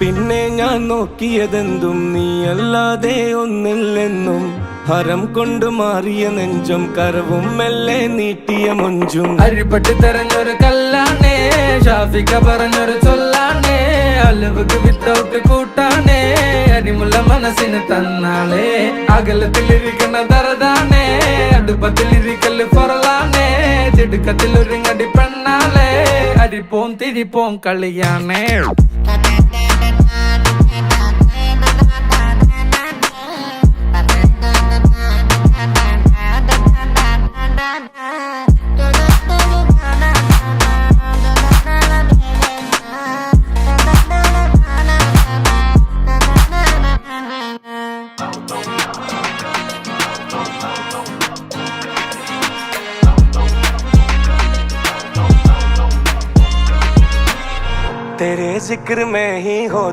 പിന്നെ ഞാൻ നോക്കിയതെന്തും നീയല്ലാതെ ഒന്നില്ലെന്നും ഹരം കൊണ്ട് മാറിയ നെഞ്ചും കരവും മെല്ലെ നീട്ടിയ മൊഞ്ചും അരിപ്പട്ട് തെരഞ്ഞൊരു കല്ലാണേ ഷാഫിക്ക പറഞ്ഞൊരു ചൊല്ലാണേ അലവുക്ക് വിത്തൗട്ട് കൂട്ടാണേ അരിമുള്ള മനസ്സിന് തന്നാളേ അകലത്തിലിരിക്കണ ദറതാണേ അടുപ്പത്തിലിരിക്കല് പൊറലാണേ തിടുക്കത്തിലൊരുങ്ങടി പെണ്ണാളേ അരിപ്പോം തിരിപ്പോം കളിയാണേ तेरे जिक्र में ही हो